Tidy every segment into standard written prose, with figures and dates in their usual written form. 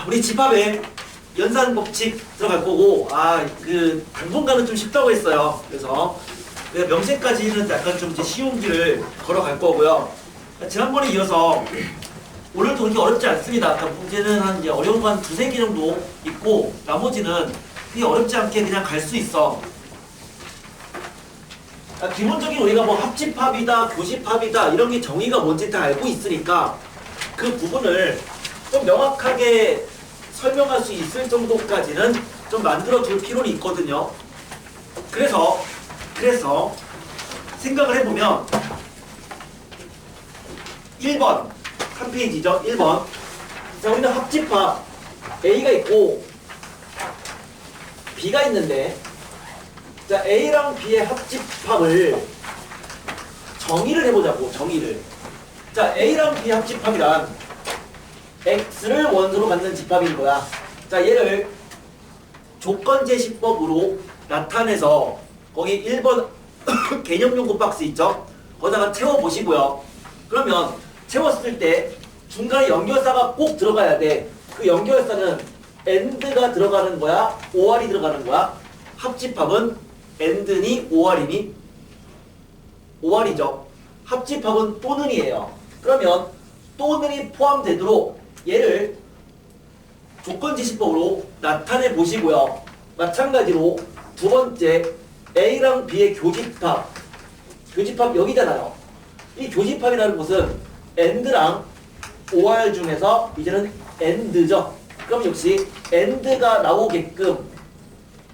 우리 집합에 연산 법칙 들어갈 거고, 당분간은 좀 쉽다고 했어요. 그래서 명세까지는 약간 좀 이제 쉬운 길을 걸어갈 거고요. 지난번에 이어서 오늘도 그렇게 어렵지 않습니다. 문제는 한 이제 어려운 거 한 두세 개 정도 있고, 나머지는 그게 어렵지 않게 그냥 갈 수 있어. 기본적인 우리가 뭐 합집합이다, 교집합이다 이런 게 정의가 뭔지 다 알고 있으니까 그 부분을 좀 명확하게 설명할 수 있을 정도까지는 좀 만들어 둘 필요는 있거든요. 그래서 생각을 해보면 1번 한 페이지죠. 1번. 자, 우리는 합집합 A가 있고 B가 있는데, 자, A랑 B의 합집합을 정의를 해보자고. 정의를. 자, A랑 B의 합집합이란 X를 원소로 갖는 집합인 거야. 자, 얘를 조건제시법으로 나타내서 거기 1번 개념연구 박스 있죠? 거기다가 채워보시고요. 그러면 채웠을 때 중간에 연결사가 꼭 들어가야 돼. 그 연결사는 AND가 들어가는 거야? OR이 들어가는 거야? 합집합은 AND니 OR이니? OR이죠. 합집합은 또는이에요. 그러면 또는이 포함되도록 얘를 조건지시법으로 나타내 보시고요. 마찬가지로 두 번째 A랑 B의 교집합 여기잖아요. 이 교집합이라는 것은 AND랑 OR 중에서 이제는 AND죠. 그럼 역시 AND가 나오게끔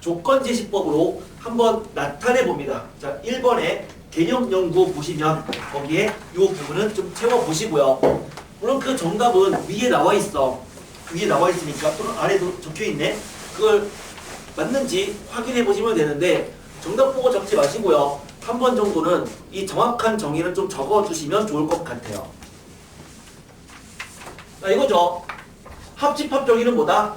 조건지시법으로 한번 나타내 봅니다. 자, 1번에 개념 연구 보시면 거기에 이 부분은 좀 채워 보시고요. 물론 그 정답은 위에 나와 있어. 위에 나와 있으니까, 또는 아래도 적혀 있네. 그걸 맞는지 확인해 보시면 되는데, 정답 보고 적지 마시고요. 한 번 정도는 이 정확한 정의를 좀 적어 주시면 좋을 것 같아요. 자, 이거죠. 합집합 정의는 뭐다?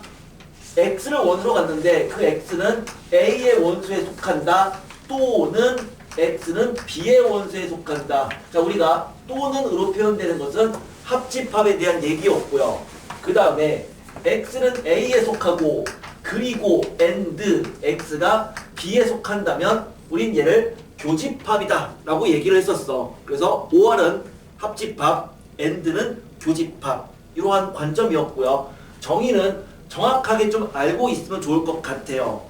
X를 원수로 갔는데 그 X는 A의 원수에 속한다, 또는 X는 B의 원수에 속한다. 자, 우리가 또는으로 표현되는 것은 합집합에 대한 얘기였고요. 그 다음에 X는 A에 속하고 그리고 AND X가 B에 속한다면 우린 얘를 교집합이다 라고 얘기를 했었어. 그래서 OR은 합집합, AND는 교집합, 이러한 관점이었고요. 정의는 정확하게 좀 알고 있으면 좋을 것 같아요.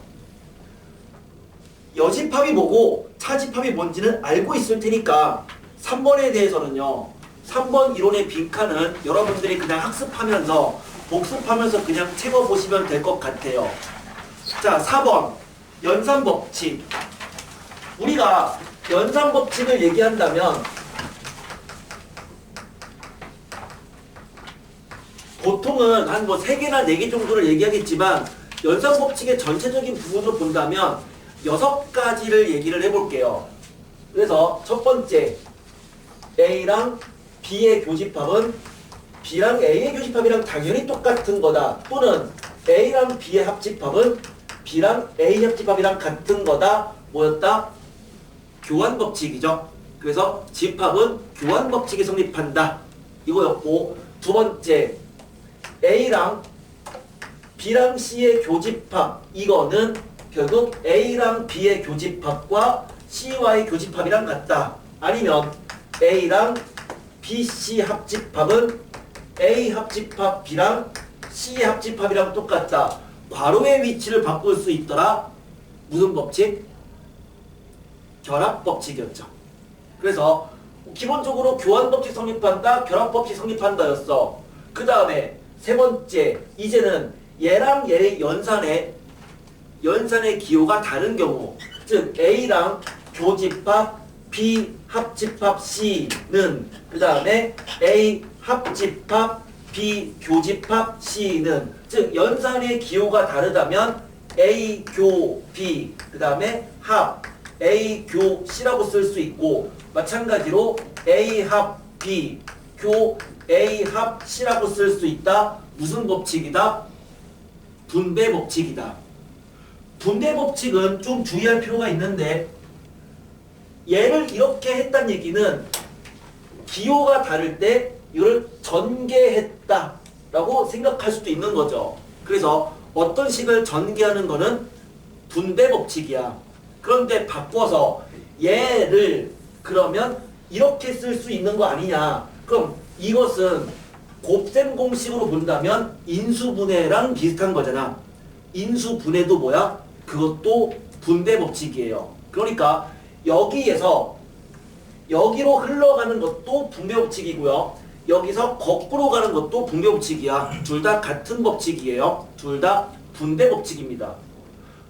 여집합이 뭐고 차집합이 뭔지는 알고 있을 테니까 3번에 대해서는요, 3번 이론의 빈칸은 여러분들이 그냥 학습하면서 복습하면서 그냥 채워보시면 될 것 같아요. 자, 4번 연산법칙. 우리가 연산법칙을 얘기한다면 보통은 한 뭐 3개나 4개 정도를 얘기하겠지만, 연산법칙의 전체적인 부분으로 본다면 6가지를 얘기를 해볼게요. 그래서 첫 번째, A랑 B의 교집합은 B랑 A의 교집합이랑 당연히 똑같은 거다, 또는 A랑 B의 합집합은 B랑 A 합집합이랑 같은 거다. 뭐였다? 교환법칙이죠. 그래서 집합은 교환법칙이 성립한다, 이거였고, 두 번째, A랑 B랑 C의 교집합, 이거는 결국 A랑 B의 교집합과 C와의 교집합이랑 같다. 아니면 A랑 BC 합집합은 A 합집합 B랑 C 합집합이랑 똑같다. 괄호의 위치를 바꿀 수 있더라. 무슨 법칙? 결합법칙이었죠. 그래서 기본적으로 교환법칙 성립한다, 결합법칙 성립한다였어. 그 다음에 세 번째, 이제는 얘랑 얘의 연산의 기호가 다른 경우, 즉 A랑 교집합 B 합집합 C는, 그 다음에 A 합집합 B 교집합 C는, 즉 연산의 기호가 다르다면 A 교 B, 그 다음에 합 A 교 C라고 쓸 수 있고, 마찬가지로 A 합 B 교 A 합 C라고 쓸 수 있다. 무슨 법칙이다? 분배 법칙이다. 분배 법칙은 좀 주의할 필요가 있는데, 얘를 이렇게 했단 얘기는 기호가 다를 때 이걸 전개했다, 라고 생각할 수도 있는 거죠. 그래서 어떤 식을 전개하는 거는 분배 법칙이야. 그런데 바꿔서 얘를 그러면 이렇게 쓸 수 있는 거 아니냐. 그럼 이것은 곱셈 공식으로 본다면 인수분해랑 비슷한 거잖아. 인수분해도 뭐야? 그것도 분배 법칙이에요. 그러니까 여기에서 여기로 흘러가는 것도 분배 법칙이고요. 여기서 거꾸로 가는 것도 분배 법칙이야. 둘 다 같은 법칙이에요. 둘 다 분배 법칙입니다.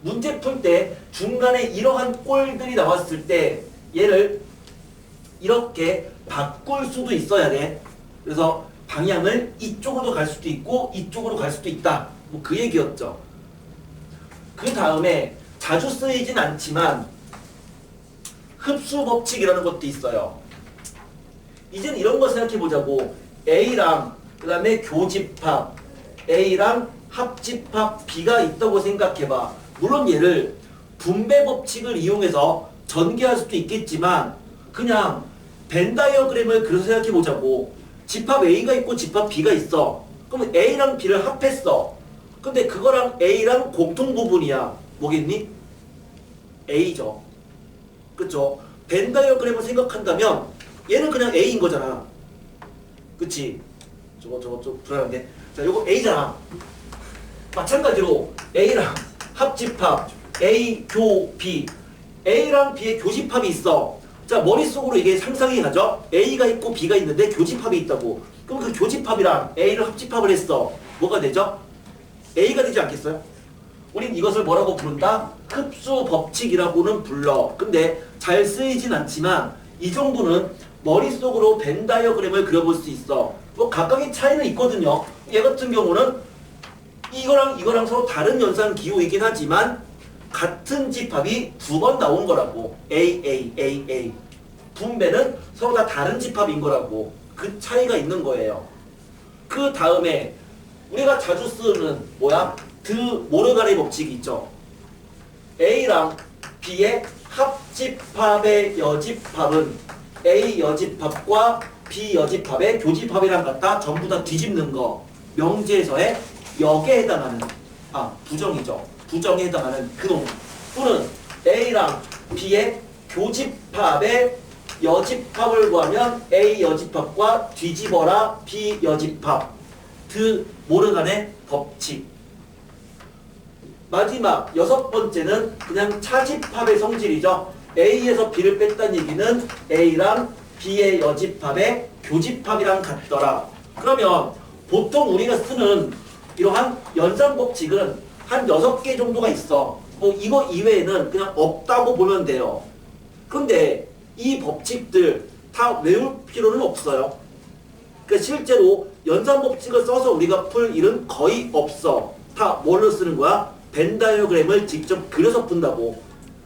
문제 풀 때 중간에 이러한 꼴들이 나왔을 때 얘를 이렇게 바꿀 수도 있어야 돼. 그래서 방향을 이쪽으로 갈 수도 있고 이쪽으로 갈 수도 있다. 뭐 그 얘기였죠. 그 다음에 자주 쓰이진 않지만 흡수 법칙이라는 것도 있어요. 이제는 이런 거 생각해 보자고. A랑 그 다음에 교집합, A랑 합집합 B가 있다고 생각해 봐. 물론 얘를 분배 법칙을 이용해서 전개할 수도 있겠지만 그냥 벤 다이어그램을 그래서 생각해 보자고. 집합 A가 있고 집합 B가 있어. 그러면 A랑 B를 합했어. 근데 그거랑 A랑 공통 부분이야. 뭐겠니? A죠. 그쵸? 벤 다이어그램을 생각한다면 얘는 그냥 A인 거잖아. 그치? 저거 좀 불안한데. 자, 요거 A잖아. 마찬가지로 A랑 합집합 A, 교, B. A랑 B의 교집합이 있어. 자, 머릿속으로 이게 상상이 가죠? A가 있고 B가 있는데 교집합이 있다고. 그럼 그 교집합이랑 A를 합집합을 했어. 뭐가 되죠? A가 되지 않겠어요? 우린 이것을 뭐라고 부른다? 흡수 법칙이라고는 불러. 근데 잘 쓰이진 않지만 이 정도는 머릿속으로 벤 다이어그램을 그려볼 수 있어. 뭐 각각의 차이는 있거든요. 얘 같은 경우는 이거랑 서로 다른 연산 기호이긴 하지만 같은 집합이 두 번 나온 거라고. A. 분배는 서로 다 다른 집합인 거라고. 그 차이가 있는 거예요. 그 다음에 우리가 자주 쓰는 뭐야? 드 모르가네 법칙이 있죠. A랑 B의 합집합의 여집합은 A 여집합과 B 여집합의 교집합이랑 같다. 전부 다 뒤집는 거. 명제에서의 역에 해당하는 부정이죠. 부정에 해당하는 그놈. 또는 A랑 B의 교집합의 여집합을 구하면 A 여집합과 뒤집어라 B 여집합. 드 모르가네 법칙. 마지막 여섯 번째는 그냥 차집합의 성질이죠. A에서 B를 뺐다는 얘기는 A랑 B의 여집합의 교집합이랑 같더라. 그러면 보통 우리가 쓰는 이러한 연산법칙은 한 6개 정도가 있어. 뭐 이거 이외에는 그냥 없다고 보면 돼요. 근데 이 법칙들 다 외울 필요는 없어요. 그러니까 실제로 연산법칙을 써서 우리가 풀 일은 거의 없어. 다 뭘로 쓰는 거야? 벤 다이어그램을 직접 그려서 푼다고.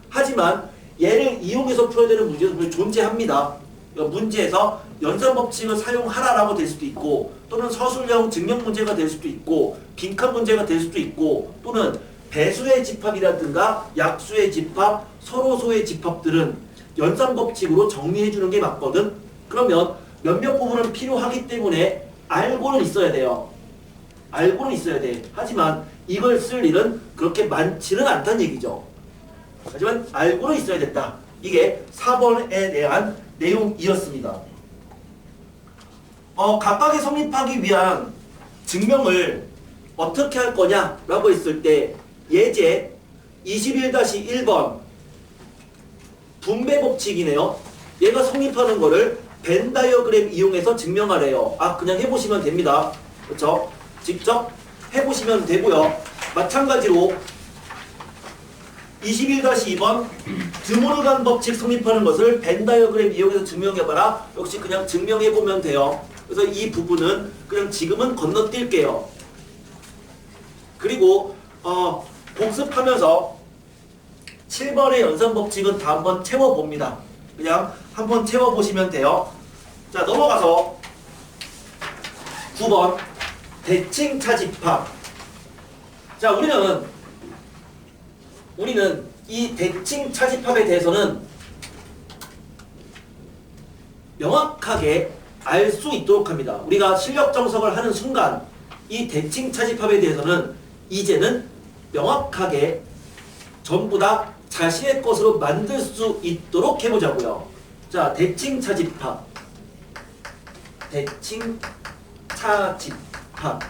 하지만 얘를 이용해서 풀어야 되는 문제도 존재합니다. 그러니까 문제에서 연산법칙을 사용하라라고 될 수도 있고, 또는 서술형 증명 문제가 될 수도 있고, 빈칸 문제가 될 수도 있고, 또는 배수의 집합이라든가 약수의 집합, 서로소의 집합들은 연산법칙으로 정리해주는 게 맞거든. 그러면 몇몇 부분은 필요하기 때문에 알고는 있어야 돼요. 알고는 있어야 돼. 하지만 이걸 쓸 일은 그렇게 많지는 않다는 얘기죠. 하지만 알고는 있어야 됐다. 이게 4번에 대한 내용이었습니다. 각각의 성립하기 위한 증명을 어떻게 할 거냐라고 했을 때 예제 21-1번 분배 법칙이네요. 얘가 성립하는 거를 벤 다이어그램 이용해서 증명하래요. 그냥 해보시면 됩니다. 그렇죠? 직접 해보시면 되고요. 마찬가지로 21-2번 드모르간 법칙 성립하는 것을 벤 다이어그램 이용해서 증명해봐라. 역시 그냥 증명해보면 돼요. 그래서 이 부분은 그냥 지금은 건너뛸게요. 그리고 복습하면서 7번의 연산법칙은 다 한번 채워봅니다. 그냥 한번 채워보시면 돼요. 자, 넘어가서 9번 대칭 차집합. 자, 우리는 이 대칭 차집합에 대해서는 명확하게 알 수 있도록 합니다. 우리가 실력 정석을 하는 순간 이 대칭 차집합에 대해서는 이제는 명확하게 전부 다 자신의 것으로 만들 수 있도록 해보자고요. 자, 대칭 차집합. 대칭 차집합.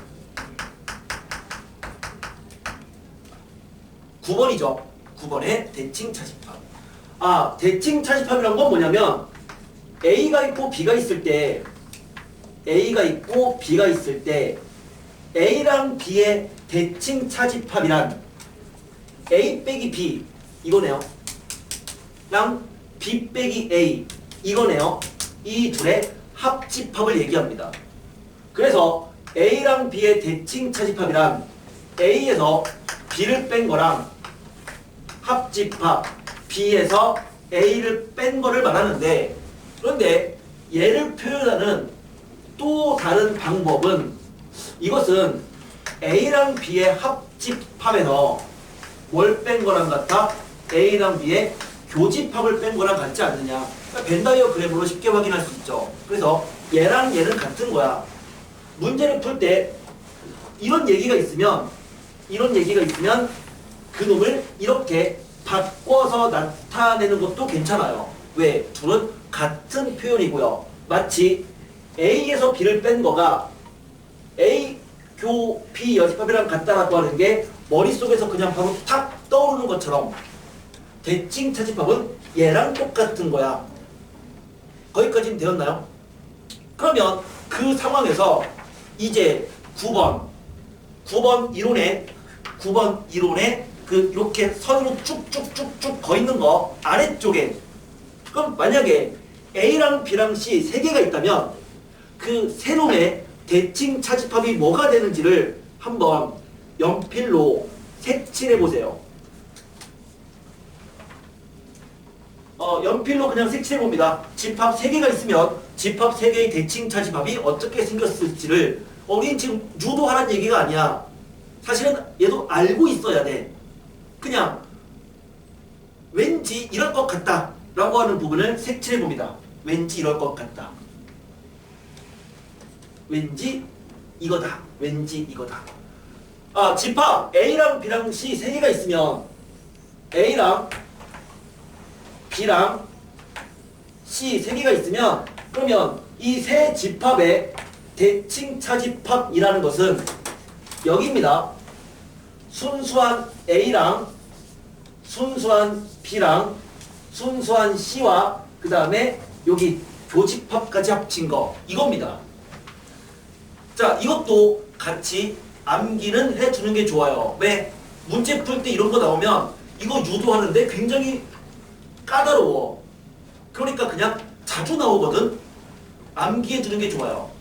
9번이죠. 9번의 대칭 차집합. 아, 대칭 차집합이란 건 뭐냐면 A가 있고 B가 있을 때 A가 있고 B가 있을 때 A랑 B의 대칭 차집합이란 A 빼기 B 이거네요. 랑 B 빼기 A 이거네요. 이 둘의 합집합을 얘기합니다. 그래서 A랑 B의 대칭 차집합이란 A에서 B를 뺀 거랑 합집합 B에서 A를 뺀 거를 말하는데, 그런데 얘를 표현하는 또 다른 방법은 이것은 A랑 B의 합집합에서 뭘 뺀 거랑 같아? A랑 B의 교집합을 뺀 거랑 같지 않느냐. 그러니까 벤다이어그램으로 쉽게 확인할 수 있죠. 그래서 얘랑 얘는 같은 거야. 문제를 풀 때 이런 얘기가 있으면 그 놈을 이렇게 바꿔서 나타내는 것도 괜찮아요. 왜? 둘은 같은 표현이고요. 마치 A에서 B를 뺀 거가 A 교 B 여집합이랑 같다라고 하는 게 머릿속에서 그냥 바로 탁 떠오르는 것처럼 대칭 차집합은 얘랑 똑같은 거야. 거기까지는 되었나요? 그러면 그 상황에서 이제 9번 이론에 그 이렇게 선으로 쭉쭉쭉쭉 거 있는 거 아래쪽에, 그럼 만약에 A랑 B랑 C 세 개가 있다면 그 세 놈의 대칭 차집합이 뭐가 되는지를 한번 연필로 색칠해 보세요. 연필로 그냥 색칠해 봅니다. 집합 3개가 있으면 집합 3개의 대칭 차집합이 어떻게 생겼을지를 우린 지금 유도하라는 얘기가 아니야. 사실은 얘도 알고 있어야 돼. 그냥 왠지 이럴 것 같다 라고 하는 부분을 색칠해 봅니다. 왠지 이럴 것 같다. 왠지 이거다. 왠지 이거다. 아, 집합 A랑 B랑 C 3개가 있으면 A랑 B랑 C 3개가 있으면 그러면 이 세 집합의 대칭 차집합이라는 것은 여기입니다. 순수한 A랑 순수한 B랑 순수한 C와 그 다음에 여기 교집합까지 합친 거 이겁니다. 자, 이것도 같이 암기는 해주는 게 좋아요. 왜? 문제 풀 때 이런 거 나오면 이거 유도하는데 굉장히 까다로워. 그러니까 그냥 자주 나오거든. 암기해 주는 게 좋아요.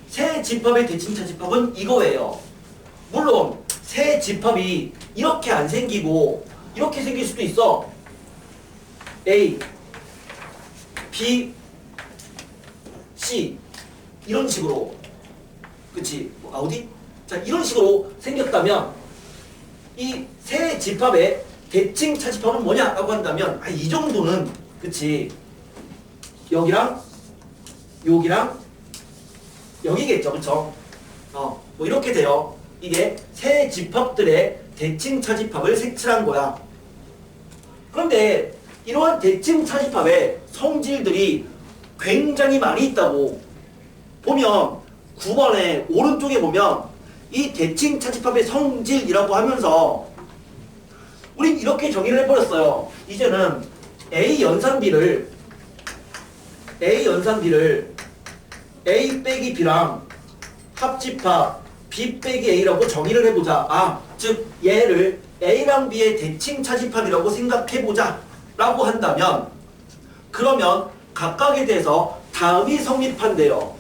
세 집합의 대칭 차집합은 이거예요. 물론 세 집합이 이렇게 안 생기고 이렇게 생길 수도 있어. A, B, C 이런 식으로. 그치? 어디? 자, 이런 식으로 생겼다면 이 세 집합의 대칭 차집합은 뭐냐라고 한다면 이 정도는, 그치? 여기랑 여기랑 여기겠죠, 그쵸? 뭐 이렇게 돼요. 이게 세 집합들의 대칭 차집합을 색칠한 거야. 그런데 이러한 대칭 차집합의 성질들이 굉장히 많이 있다고. 보면 9번에 오른쪽에 보면 이 대칭 차집합의 성질이라고 하면서 우린 이렇게 정의를 해버렸어요. 이제는 A 연산 B를 A 빼기 B랑 합집합 B 빼기 A라고 정의를 해보자. 즉 얘를 A랑 B의 대칭 차집합이라고 생각해보자 라고 한다면, 그러면 각각에 대해서 다음이 성립한대요.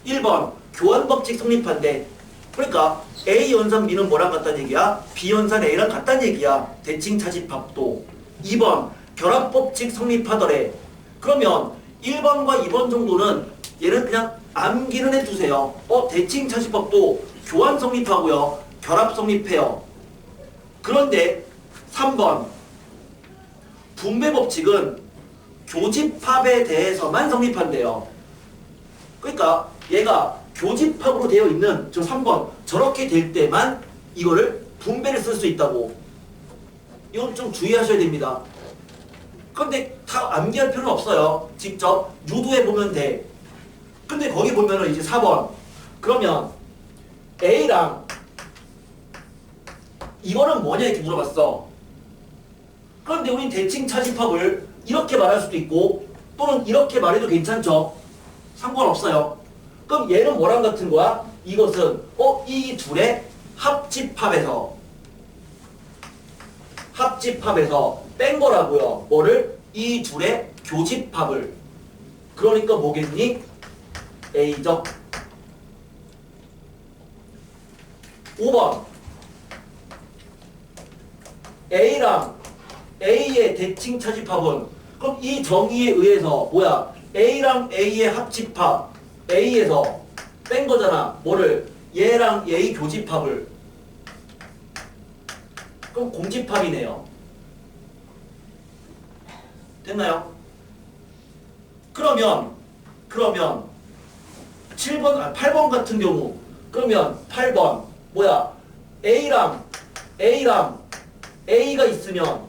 1번 교환법칙 성립한대. 그러니까 A 연산 B는 뭐랑 같다는 얘기야? B 연산 A랑 같다는 얘기야. 대칭 차집합도. 2번 결합법칙 성립하더래. 그러면 1번과 2번 정도는 얘는 그냥 암기는 해두세요. 대칭 차집합도 교환 성립하고요. 결합 성립해요. 그런데 3번 분배법칙은 교집합에 대해서만 성립한대요. 그러니까 얘가 교집합으로 되어 있는 저 3번 저렇게 될 때만 이거를 분배를 쓸 수 있다고. 이건 좀 주의하셔야 됩니다. 근데 다 암기할 필요는 없어요. 직접 유도해 보면 돼. 근데 거기 보면은 이제 4번 그러면 A랑 이거는 뭐냐 이렇게 물어봤어. 그런데 우린 대칭 차집합을 이렇게 말할 수도 있고 또는 이렇게 말해도 괜찮죠. 상관없어요. 그럼 얘는 뭐랑 같은 거야? 이것은 이 둘의 합집합에서 뺀 거라고요. 뭐를? 이 둘의 교집합을. 그러니까 뭐겠니? A적. 5번 A랑 A의 대칭 차집합은 그럼 이 정의에 의해서 뭐야? A랑 A의 합집합 A에서 뺀 거잖아. 뭐를? 얘랑 얘의 교집합을. 그럼 공집합이네요. 됐나요? 그러면 8번 같은 경우 그러면 8번 뭐야? A랑 A가 있으면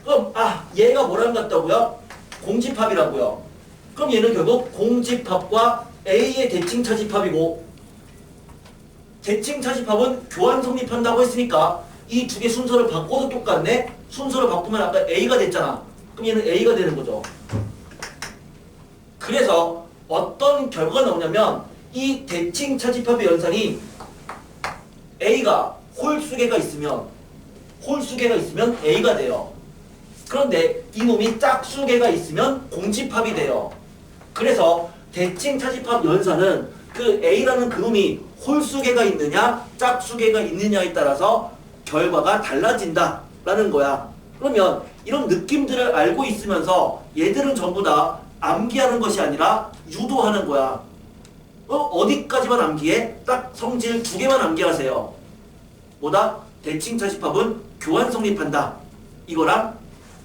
그럼 얘가 뭐랑 같다고요? 공집합이라고요. 그럼 얘는 결국 공집합과 A의 대칭 차집합이고 대칭 차집합은 교환 성립한다고 했으니까 이 두 개 순서를 바꿔도 똑같네? 순서를 바꾸면 아까 A가 됐잖아. 그럼 얘는 A가 되는 거죠. 그래서 어떤 결과가 나오냐면 이 대칭 차집합의 연산이 A가 홀수개가 있으면 A가 돼요. 그런데 이놈이 짝수개가 있으면 공집합이 돼요. 그래서 대칭 차집합 연산은 그 A라는 그놈이 홀수개가 있느냐 짝수개가 있느냐에 따라서 결과가 달라진다라는 거야. 그러면 이런 느낌들을 알고 있으면서 얘들은 전부 다 암기하는 것이 아니라 유도하는 거야. 어디까지만 암기해? 딱 성질 2개만 암기하세요. 뭐다? 대칭 차집합은 교환 성립한다. 이거랑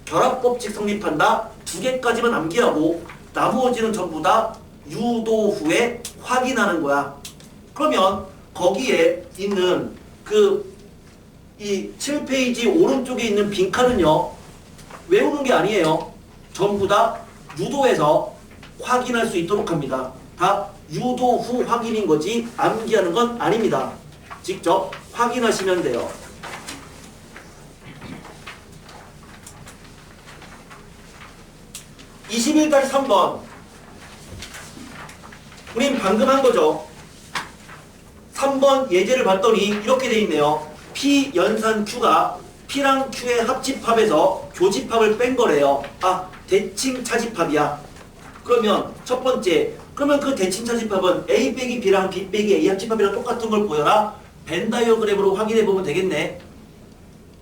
결합법칙 성립한다. 2개까지만 암기하고 나머지는 전부 다 유도 후에 확인하는 거야. 그러면 거기에 있는 이 7페이지 오른쪽에 있는 빈칸은요. 외우는 게 아니에요. 전부 다 유도해서 확인할 수 있도록 합니다. 다 유도 후 확인인 거지 암기하는 건 아닙니다. 직접 확인하시면 돼요. 21-3번 우린 방금 한 거죠. 3번 예제를 봤더니 이렇게 돼 있네요. P 연산 Q가 P랑 Q의 합집합에서 교집합을 뺀 거래요. 대칭 차집합이야. 그러면 첫 번째, 그러면 그 대칭 차집합은 A 빼기 B랑 B 빼기 A 합집합이랑 똑같은 걸 보여라. 벤 다이어그램으로 확인해 보면 되겠네.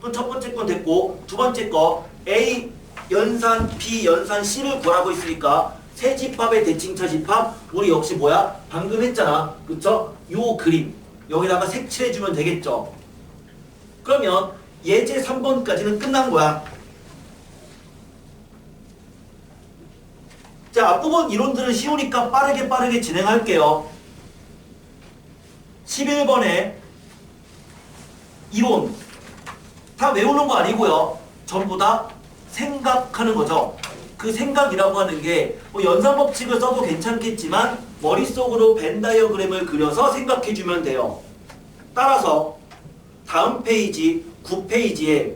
그럼 첫 번째 건 됐고 두 번째 거 A 연산 B 연산 C를 구하라고 했으니까 세 집합의 대칭 차집합 우리 역시 뭐야? 방금 했잖아. 그쵸? 요 그림 여기다가 색칠해주면 되겠죠. 그러면 예제 3번까지는 끝난 거야. 자, 앞부분 이론들은 쉬우니까 빠르게 진행할게요. 11번에 이론 다 외우는 거 아니고요. 전부 다 생각하는 거죠. 그 생각이라고 하는 게 뭐 연산법칙을 써도 괜찮겠지만 머릿속으로 벤 다이어그램을 그려서 생각해주면 돼요. 따라서 다음 페이지 9페이지에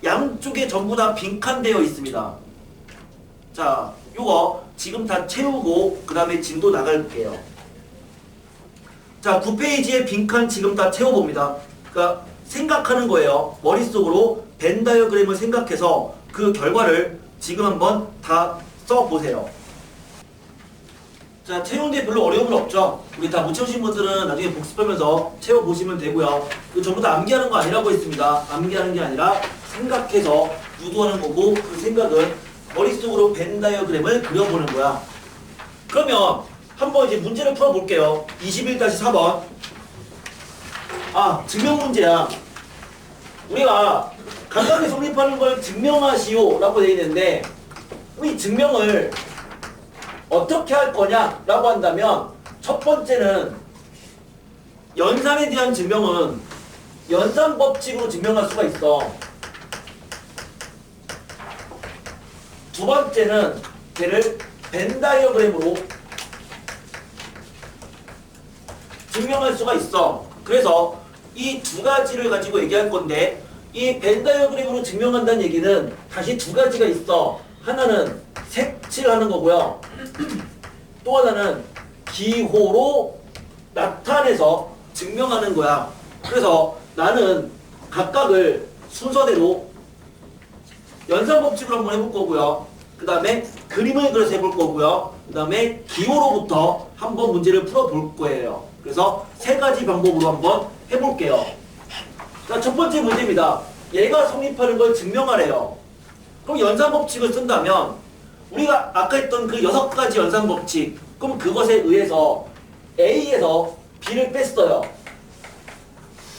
양쪽에 전부 다 빈칸 되어 있습니다. 자, 요거 지금 다 채우고 그 다음에 진도 나갈게요. 자, 9페이지에 빈칸 지금 다 채워봅니다. 그러니까 생각하는 거예요. 머릿속으로 벤 다이어그램을 생각해서 그 결과를 지금 한번 다 써보세요. 자, 채우는데 별로 어려움은 없죠. 우리 다 못 채우신 분들은 나중에 복습하면서 채워보시면 되고요. 그 전부 다 암기하는 거 아니라고 했습니다. 암기하는 게 아니라 생각해서 유도하는 거고 그 생각은 머릿속으로 벤 다이어그램을 그려보는 거야. 그러면 한번 이제 문제를 풀어볼게요. 21-4번. 증명 문제야. 우리가 감각이 성립하는 걸 증명하시오 라고 되어 있는데 우리 증명을 어떻게 할 거냐라고 한다면 첫 번째는 연산에 대한 증명은 연산 법칙으로 증명할 수가 있어. 두 번째는 걔를 벤 다이어그램으로 증명할 수가 있어. 그래서 이 두 가지를 가지고 얘기할 건데 이 벤 다이어그램으로 증명한다는 얘기는 다시 두 가지가 있어. 하나는 색칠하는 거고요. 또 하나는 기호로 나타내서 증명하는 거야. 그래서 나는 각각을 순서대로 연산법칙으로 한번 해볼 거고요. 그 다음에 그림을 그려서 해볼 거고요. 그 다음에 기호로부터 한번 문제를 풀어볼 거예요. 그래서 세 가지 방법으로 한번 해볼게요. 자, 첫 번째 문제입니다. 얘가 성립하는 걸 증명하래요. 그럼 연산법칙을 쓴다면 우리가 아까 했던 그 6가지 연산법칙, 그럼 그것에 의해서 A에서 B를 뺐어요.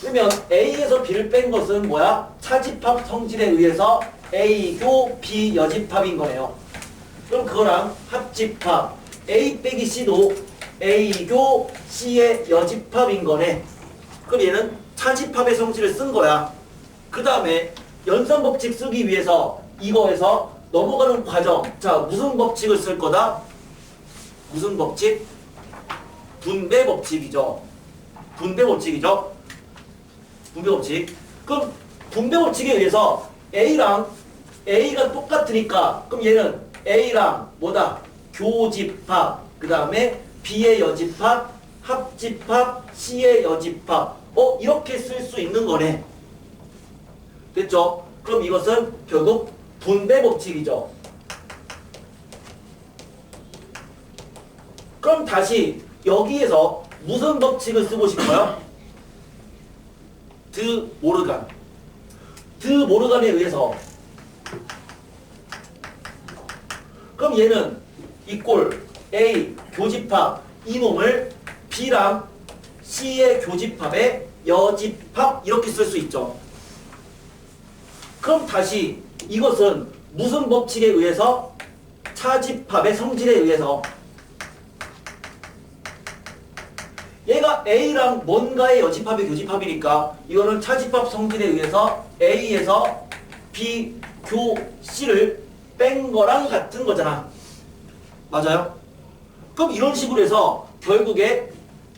그러면 A에서 B를 뺀 것은 뭐야? 차집합 성질에 의해서 A교 B 여집합인 거네요. 그럼 그거랑 합집합 A 빼기 C도 A교 C의 여집합인 거네. 그럼 얘는 차집합의 성질을 쓴 거야. 그 다음에 연산법칙 쓰기 위해서 이거에서 넘어가는 과정. 자, 무슨 법칙을 쓸 거다? 무슨 법칙? 분배 법칙이죠. 분배 법칙이죠. 분배 법칙. 그럼 분배 법칙에 의해서 A랑 A가 똑같으니까 그럼 얘는 A랑 뭐다? 교집합. 그 다음에 B의 여집합, 합집합, C의 여집합. 이렇게 쓸 수 있는 거네. 됐죠? 그럼 이것은 결국 분배 법칙이죠. 그럼 다시 여기에서 무슨 법칙을 쓰고 싶어요? 드 모르간. 드 모르간에 의해서. 그럼 얘는 이꼴 A 교집합 이놈을 B랑 C의 교집합의 여집합 이렇게 쓸 수 있죠. 그럼 다시 이것은 무슨 법칙에 의해서? 차집합의 성질에 의해서. 얘가 A랑 뭔가의 여집합의 교집합이니까 이거는 차집합 성질에 의해서 A에서 B, 교, C를 뺀 거랑 같은 거잖아. 맞아요? 그럼 이런 식으로 해서 결국에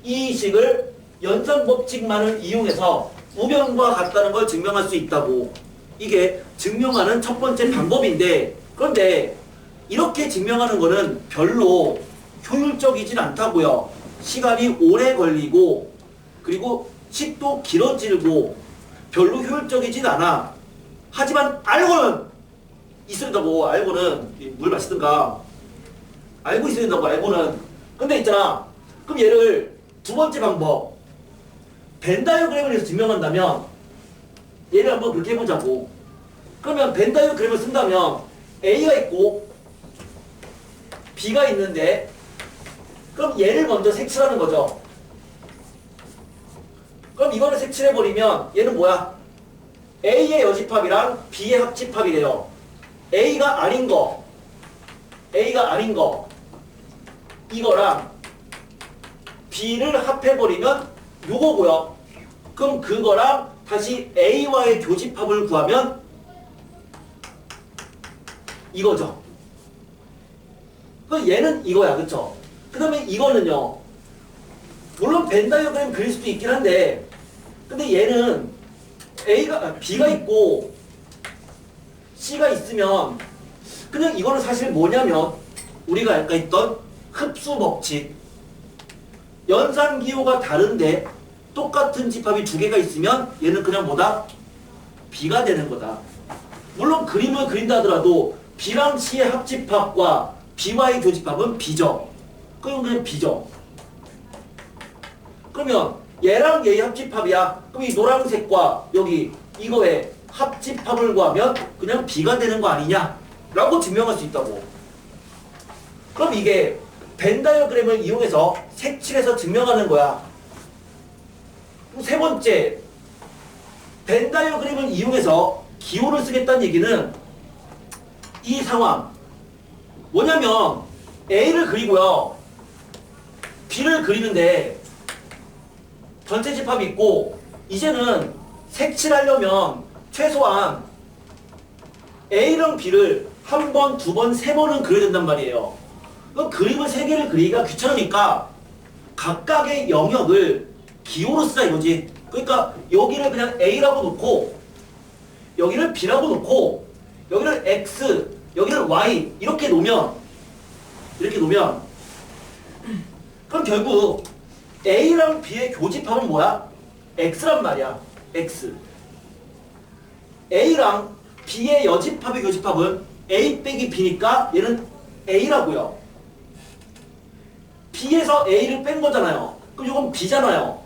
이 식을 연산법칙만을 이용해서 우변과 같다는 걸 증명할 수 있다고. 이게 증명하는 첫 번째 방법인데, 그런데 이렇게 증명하는 거는 별로 효율적이진 않다고요. 시간이 오래 걸리고 그리고 식도 길어지고 별로 효율적이진 않아. 하지만 알고는 있어야 된다고. 알고는 물 마시든가 알고 있어야 된다고. 알고는. 근데 있잖아. 그럼 얘를 두 번째 방법 벤 다이어그램을 해서 증명한다면 얘를 한번 그렇게 해보자고. 그러면 벤 다이어그램을 쓴다면 A가 있고 B가 있는데 그럼 얘를 먼저 색칠하는 거죠. 그럼 이거를 색칠해버리면 얘는 뭐야? A의 여집합이랑 B의 합집합이래요. A가 아닌 거 이거랑 B를 합해버리면 요거고요. 그럼 그거랑 다시 A와의 교집합을 구하면 이거죠. 그럼 얘는 이거야. 그쵸? 그 다음에 이거는요. 물론 벤 다이어그램 그릴 수도 있긴 한데 근데 얘는 B가 있고 C가 있으면 그냥 이거는 사실 뭐냐면 우리가 아까 했던 흡수 법칙. 연산기호가 다른데 똑같은 집합이 두 개가 있으면 얘는 그냥 뭐다? B가 되는 거다. 물론 그림을 그린다 하더라도 B랑 C의 합집합과 B와의 교집합은 B죠. 그럼 그냥 B죠. 그러면 얘랑 얘의 합집합이야. 그럼 이 노란색과 여기 이거의 합집합을 구하면 그냥 B가 되는 거 아니냐? 라고 증명할 수 있다고. 그럼 이게 벤 다이어그램을 이용해서 색칠해서 증명하는 거야. 세 번째, 벤 다이어그램을 이용해서 기호를 쓰겠다는 얘기는 이 상황 뭐냐면 A를 그리고요. B를 그리는데 전체 집합이 있고 이제는 색칠하려면 최소한 A랑 B를 한 번, 두 번, 세 번은 그려야 된단 말이에요. 그럼 그림을 세 개를 그리기가 귀찮으니까 각각의 영역을 기호로 쓰자 이거지. 그러니까 여기를 그냥 A라고 놓고 여기를 B라고 놓고 여기를 X, 여기를 Y 이렇게 놓으면 그럼 결국 A랑 B의 교집합은 뭐야? X란 말이야. X. A랑 B의 여집합의 교집합은 A 빼기 B니까 얘는 A라고요. B에서 A를 뺀 거잖아요. 그럼 이건 B잖아요.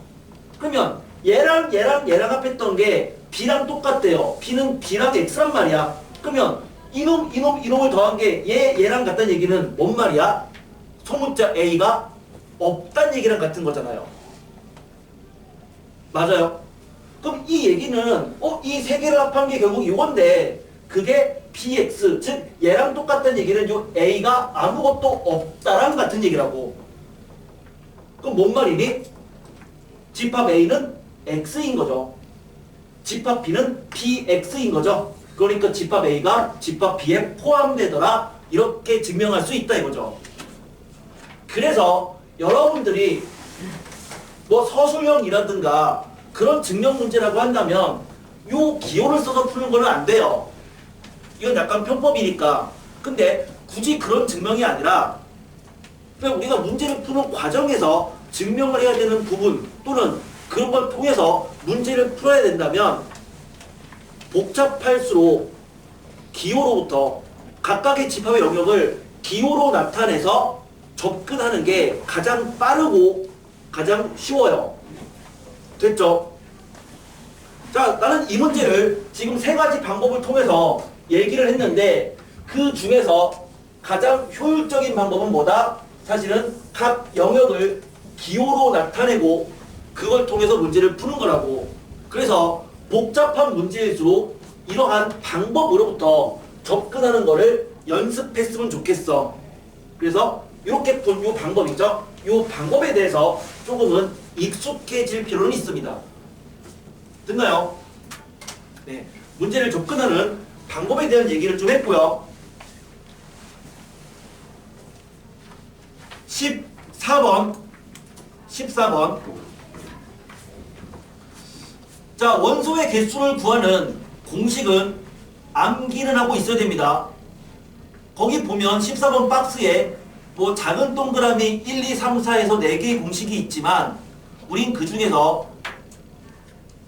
그러면 얘랑 합했던 게 B랑 똑같대요. B는 B랑 X란 말이야. 그러면 이놈을 더한 게 얘랑 같다는 얘기는 뭔 말이야? 소문자 A가 없다는 얘기랑 같은 거잖아요. 맞아요? 그럼 이 얘기는 이 세 개를 합한 게 결국 이건데 그게 BX 즉 얘랑 똑같다는 얘기는 요 A가 아무것도 없다랑 같은 얘기라고. 그럼 뭔 말이니? 집합 A는 X인 거죠. 집합 B는 BX인 거죠. 그러니까 집합 A가 집합 B에 포함되더라 이렇게 증명할 수 있다 이거죠. 그래서 여러분들이 뭐 서술형이라든가 그런 증명 문제라고 한다면 요 기호를 써서 푸는 거는 안 돼요. 이건 약간 편법이니까. 근데 굳이 그런 증명이 아니라 그냥 우리가 문제를 푸는 과정에서 증명을 해야 되는 부분 또는 그런 걸 통해서 문제를 풀어야 된다면 복잡할수록 기호로부터 각각의 집합의 영역을 기호로 나타내서 접근하는 게 가장 빠르고 가장 쉬워요. 됐죠? 자, 나는 이 문제를 지금 세 가지 방법을 통해서 얘기를 했는데 그 중에서 가장 효율적인 방법은 뭐다? 사실은 각 영역을 기호로 나타내고 그걸 통해서 문제를 푸는 거라고. 그래서 복잡한 문제일수록 이러한 방법으로부터 접근하는 거를 연습했으면 좋겠어. 그래서 이렇게 본 이 방법이죠. 이 방법에 대해서 조금은 익숙해질 필요는 있습니다. 됐나요? 네, 문제를 접근하는 방법에 대한 얘기를 좀 했고요. 14번. 자, 원소의 개수를 구하는 공식은 암기는 하고 있어야 됩니다. 거기 보면 14번 박스에 뭐 작은 동그라미 1, 2, 3, 4에서 4개의 공식이 있지만 우린 그 중에서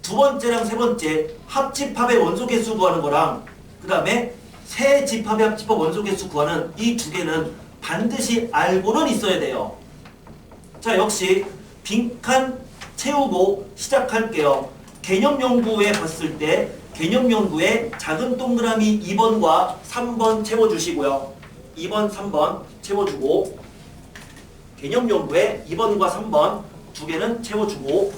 두 번째랑 세 번째 합집합의 원소 개수 구하는 거랑 그 다음에 세 집합의 합집합 원소 개수 구하는 이 두 개는 반드시 알고는 있어야 돼요. 자, 역시 빈칸 채우고 시작할게요. 개념 연구에 봤을 때 개념 연구에 작은 동그라미 2번과 3번 채워주시고요. 2번, 3번 채워주고 개념 연구에 2번과 3번 두 개는 채워주고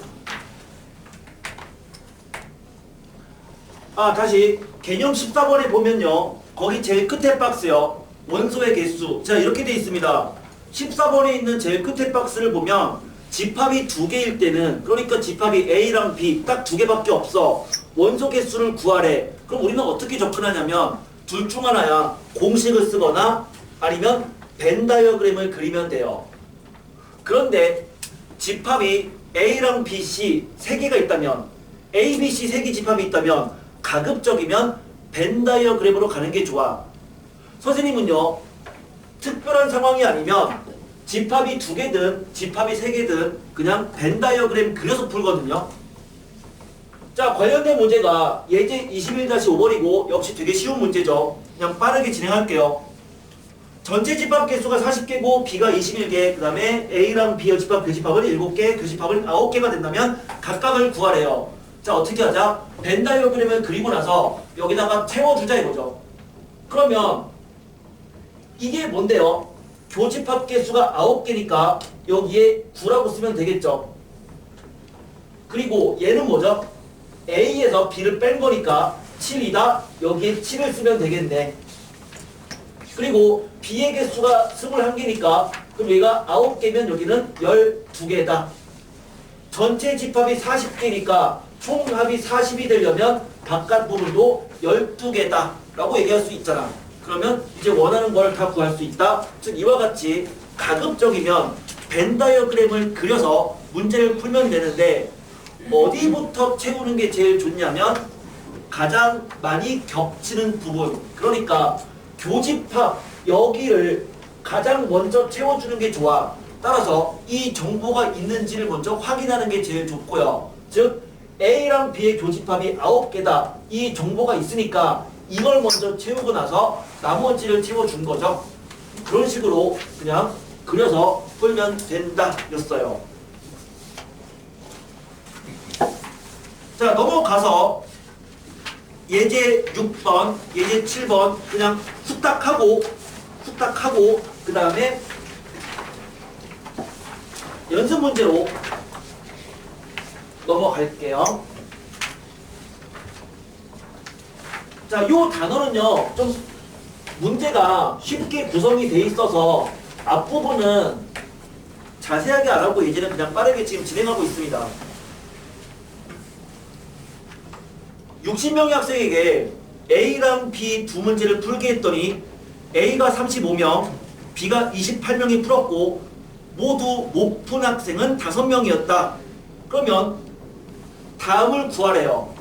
다시 개념 14번에 보면요. 거기 제일 끝에 박스요. 원소의 개수. 자, 이렇게 돼 있습니다. 14번에 있는 제일 끝에 박스를 보면 집합이 두 개일 때는 그러니까 집합이 A랑 B 딱 두 개밖에 없어. 원소 개수를 구하래. 그럼 우리는 어떻게 접근하냐면 둘 중 하나야. 공식을 쓰거나 아니면 벤 다이어그램을 그리면 돼요. 그런데 집합이 A랑 B, C 세 개가 있다면 A, B, C 세 개 집합이 있다면 가급적이면 벤 다이어그램으로 가는 게 좋아. 선생님은요. 특별한 상황이 아니면 집합이 두 개든 집합이 세 개든 그냥 벤 다이어그램 그려서 풀거든요. 자, 관련된 문제가 예제 21-5번이고 역시 되게 쉬운 문제죠. 그냥 빠르게 진행할게요. 전체 집합 개수가 40개고 B가 21개, 그 다음에 A랑 B의 집합 교집합은 7개, 교집합은 9개가 된다면 각각을 구하래요. 자, 어떻게 하자? 벤 다이어그램을 그리고 나서 여기다가 채워주자 이거죠. 그러면 이게 뭔데요? 교집합 개수가 9개니까 여기에 9라고 쓰면 되겠죠. 그리고 얘는 뭐죠? A에서 B를 뺀 거니까 7이다. 여기에 7을 쓰면 되겠네. 그리고 B의 개수가 21개니까 그럼 얘가 9개면 여기는 12개다. 전체 집합이 40개니까 총합이 40이 되려면 바깥 부분도 12개다 라고 얘기할 수 있잖아. 그러면 이제 원하는 걸 다 구할 수 있다. 즉 이와 같이 가급적이면 벤 다이어그램을 그려서 문제를 풀면 되는데 어디부터 채우는 게 제일 좋냐면 가장 많이 겹치는 부분, 그러니까 교집합 여기를 가장 먼저 채워주는 게 좋아. 따라서 이 정보가 있는지를 먼저 확인하는 게 제일 좋고요. 즉 A랑 B의 교집합이 9개다. 이 정보가 있으니까 이걸 먼저 채우고 나서 나머지를 채워준 거죠. 그런 식으로 그냥 그려서 풀면 된다 였어요. 자, 넘어가서 예제 6번, 예제 7번 그냥 후딱하고 그 다음에 연습 문제로 넘어갈게요. 자, 요 단어는요, 좀 문제가 쉽게 구성이 돼 있어서 앞부분은 자세하게 안 하고 예제는 그냥 빠르게 지금 진행하고 있습니다. 60명의 학생에게 A랑 B 두 문제를 풀게 했더니 A가 35명, B가 28명이 풀었고 모두 못 푼 학생은 5명이었다. 그러면 다음을 구하래요.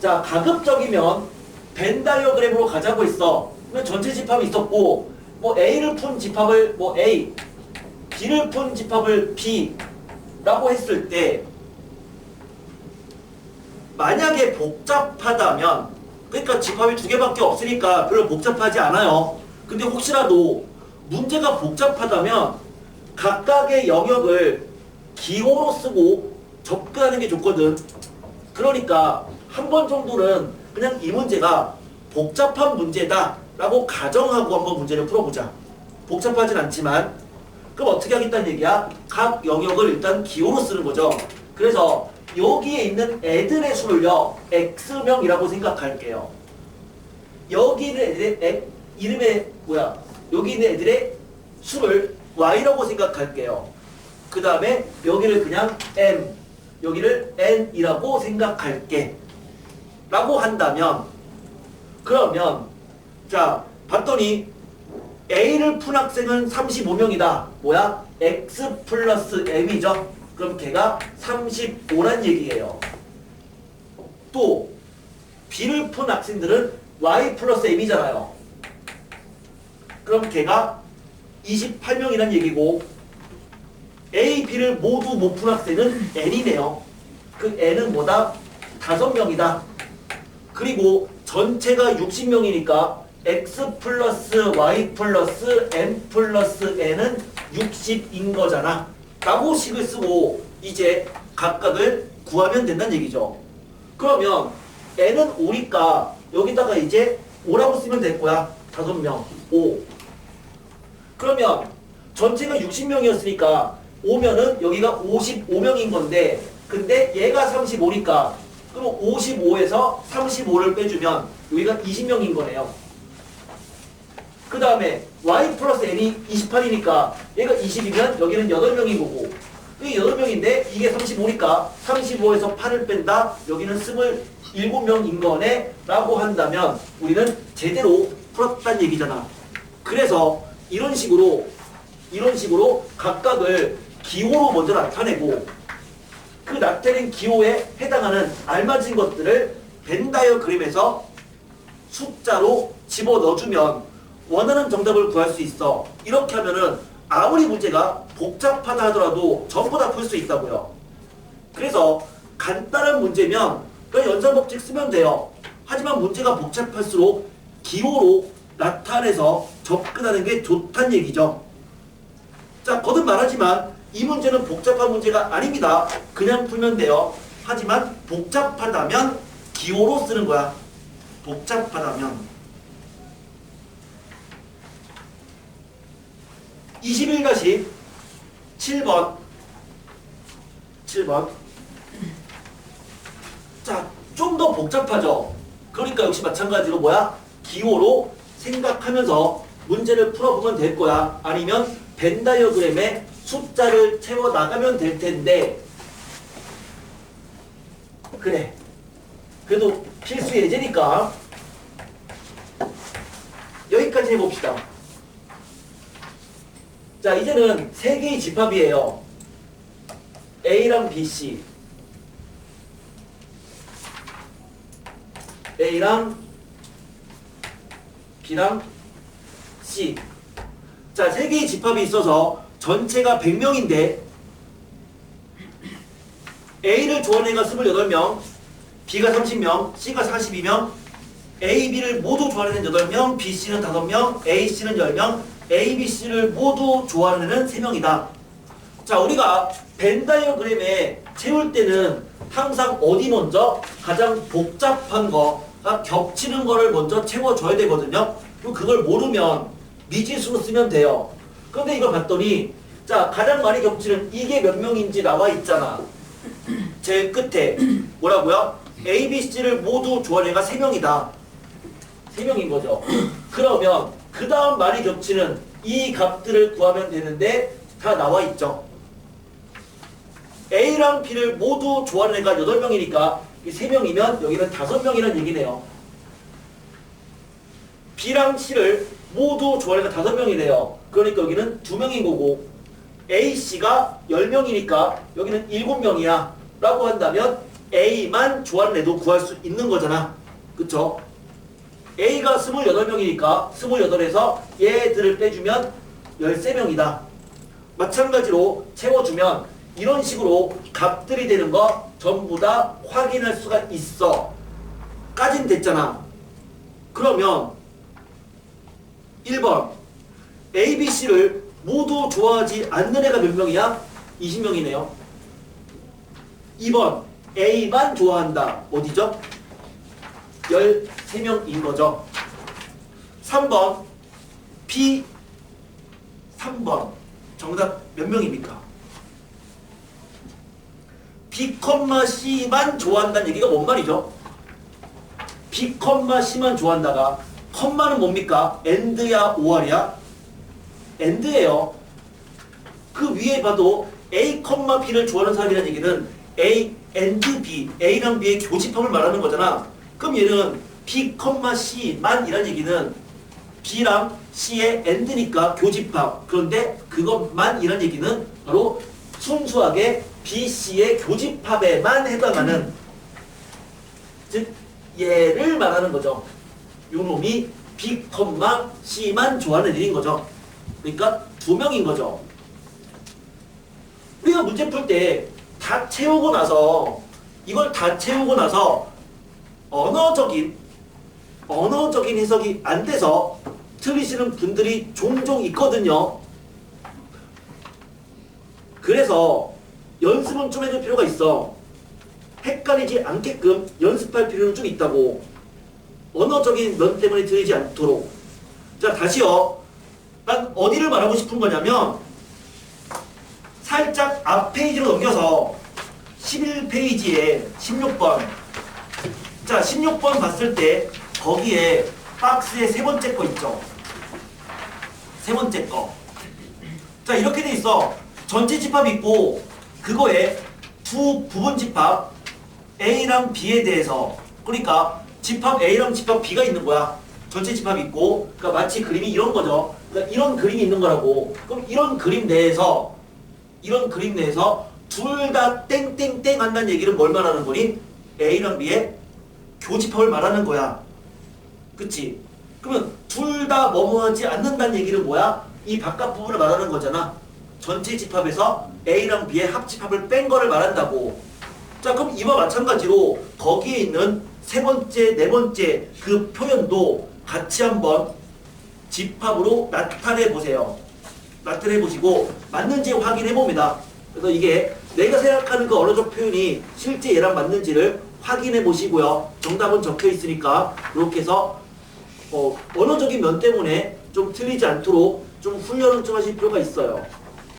자, 가급적이면 벤 다이어그램으로 가자고 했어. 그러면 전체 집합이 있었고 뭐 A를 푼 집합을 뭐 A, B를 푼 집합을 B라고 했을 때 만약에 복잡하다면, 그러니까 집합이 2개밖에 없으니까 별로 복잡하지 않아요. 근데 혹시라도 문제가 복잡하다면 각각의 영역을 기호로 쓰고 접근하는 게 좋거든. 그러니까 한 번 정도는 그냥 이 문제가 복잡한 문제다 라고 가정하고 한번 문제를 풀어보자. 복잡하진 않지만 그럼 어떻게 하겠다는 얘기야? 각 영역을 일단 기호로 쓰는 거죠. 그래서 여기에 있는 애들의 수를요 X명이라고 생각할게요. 여기 있는 애들의 여기 있는 애들의 수를 Y라고 생각할게요. 그 다음에 여기를 그냥 M, 여기를 N이라고 생각할게 라고 한다면, 그러면 자 봤더니 A를 푼 학생은 35명이다. 뭐야? X 플러스 M이죠. 그럼 걔가 35란 얘기예요. 또 B를 푼 학생들은 Y 플러스 M이잖아요. 그럼 걔가 28명이란 얘기고 A, B를 모두 못 푼 학생은 N이네요. 그 N은 뭐다? 5명이다. 그리고 전체가 60명이니까 X 플러스 Y 플러스 M 플러스 N은 60인 거잖아 라고 식을 쓰고 이제 각각을 구하면 된다는 얘기죠. 그러면 N은 5니까 여기다가 이제 5라고 쓰면 될 거야. 5명 5. 그러면 전체가 60명이었으니까 5면은 여기가 55명인 건데, 근데 얘가 35니까 그럼 55에서 35를 빼주면 여기가 20명인 거네요. 그 다음에 Y 플러스 N이 28이니까 얘가 20이면 여기는 8명인 거고, 이게 8명인데 이게 35니까 35에서 8을 뺀다. 여기는 27명인 거네 라고 한다면 우리는 제대로 풀었다는 얘기잖아. 그래서 이런 식으로 각각을 기호로 먼저 나타내고 그 나타낸 기호에 해당하는 알맞은 것들을 벤 다이어그램에서 숫자로 집어넣어주면 원하는 정답을 구할 수 있어. 이렇게 하면은 아무리 문제가 복잡하다 하더라도 전부 다 풀 수 있다고요. 그래서 간단한 문제면 그냥 연산법칙 쓰면 돼요. 하지만 문제가 복잡할수록 기호로 나타내서 접근하는 게 좋다는 얘기죠. 자, 거듭 말하지만 이 문제는 복잡한 문제가 아닙니다. 그냥 풀면 돼요. 하지만 복잡하다면 기호로 쓰는 거야. 복잡하다면. 21-7번. 자, 좀 더 복잡하죠? 그러니까 역시 마찬가지로 뭐야? 기호로 생각하면서 문제를 풀어보면 될 거야. 아니면 벤 다이어그램에 숫자를 채워 나가면 될 텐데 그래. 그래도 필수 예제니까 여기까지 해봅시다. 자, 이제는 세 개의 집합이에요. A랑 BC, A랑 B랑 C. 자, 세 개의 집합이 있어서 전체가 100명인데 A를 좋아하는 애가 28명, B가 30명, C가 42명, A, B를 모두 좋아하는 애는 8명, B, C는 5명, A, C는 10명, A, B, C를 모두 좋아하는 애는 3명이다. 자, 우리가 벤 다이어그램에 채울 때는 항상 어디 먼저? 가장 복잡한 거가 겹치는 거를 먼저 채워줘야 되거든요. 그럼 그걸 모르면 미지수로 쓰면 돼요. 그런데 이걸 봤더니 자, 가장 많이 겹치는 이게 몇 명인지 나와 있잖아. 제일 끝에 뭐라고요? A, B, C를 모두 좋아하는 애가 3명이다. 3명인 거죠. 그러면 그 다음 많이 겹치는 이 값들을 구하면 되는데 다 나와 있죠. A랑 B를 모두 좋아하는 애가 8명이니까 이 3명이면 여기는 5명이라는 얘기네요. B랑 C를 모두 좋아하는 애가 5명이래요. 그러니까 여기는 2명인 거고 A, C가 10명이니까 여기는 7명이야 라고 한다면 A만 좋아하는 애도 구할 수 있는 거잖아. 그쵸? A가 28명이니까 28에서 얘들을 빼주면 13명이다. 마찬가지로 채워주면 이런 식으로 값들이 되는 거 전부 다 확인할 수가 있어. 까진 됐잖아. 그러면 1번 A, B, C를 모두 좋아하지 않는 애가 몇 명이야? 20명이네요. 2번 A만 좋아한다. 어디죠? 13명인 거죠. 3번 B 3번 정답 몇 명입니까? B, C만 좋아한다는 얘기가 뭔 말이죠? B, C만 좋아한다가 컴마는 뭡니까? AND야 OR이야? AND예요. 그 위에 봐도 A, B를 좋아하는 사람이라는 얘기는 A and B, A랑 B의 교집합을 말하는 거잖아. 그럼 얘는 B, C만 이란 얘기는 B랑 C의 AND니까 교집합. 그런데 그것만 이란 얘기는 바로 순수하게 B, C의 교집합에만 해당하는, 즉 얘를 말하는 거죠. 요 놈이 B, C만 좋아하는 일인 거죠. 그러니까 2명인 거죠. 우리가 문제 풀 때 다 채우고 나서 이걸 다 채우고 나서 언어적인 해석이 안 돼서 틀리시는 분들이 종종 있거든요. 그래서 연습은 좀 해줄 필요가 있어. 헷갈리지 않게끔 연습할 필요는 좀 있다고. 언어적인 면 때문에 틀리지 않도록. 자, 다시요. 난 어디를 말하고 싶은 거냐면 살짝 앞 페이지로 넘겨서 11페이지에 16번. 자, 16번 봤을 때 거기에 박스에 세 번째 거 있죠. 세 번째 거. 자, 이렇게 돼 있어. 전체 집합이 있고 그거에 두 부분 집합 A랑 B에 대해서, 그러니까 집합 A랑 집합 B가 있는 거야. 전체 집합이 있고, 그러니까 마치 그림이 이런 거죠. 그러니까 이런 그림이 있는 거라고. 그럼 이런 그림 내에서 둘 다 땡땡땡 한다는 얘기는 뭘 말하는 거니? A랑 B의 교집합을 말하는 거야. 그치? 그러면 둘 다 뭐뭐하지 않는다는 얘기는 뭐야? 이 바깥 부분을 말하는 거잖아. 전체 집합에서 A랑 B의 합집합을 뺀 거를 말한다고. 자, 그럼 이와 마찬가지로 거기에 있는 세 번째, 네 번째 그 표현도 같이 한번 집합으로 나타내 보세요. 나타내 보시고 맞는지 확인해 봅니다. 그래서 이게 내가 생각하는 그 언어적 표현이 실제 얘랑 맞는지를 확인해 보시고요. 정답은 적혀 있으니까 이렇게 해서 언어적인 면 때문에 좀 틀리지 않도록 좀 훈련을 좀 하실 필요가 있어요.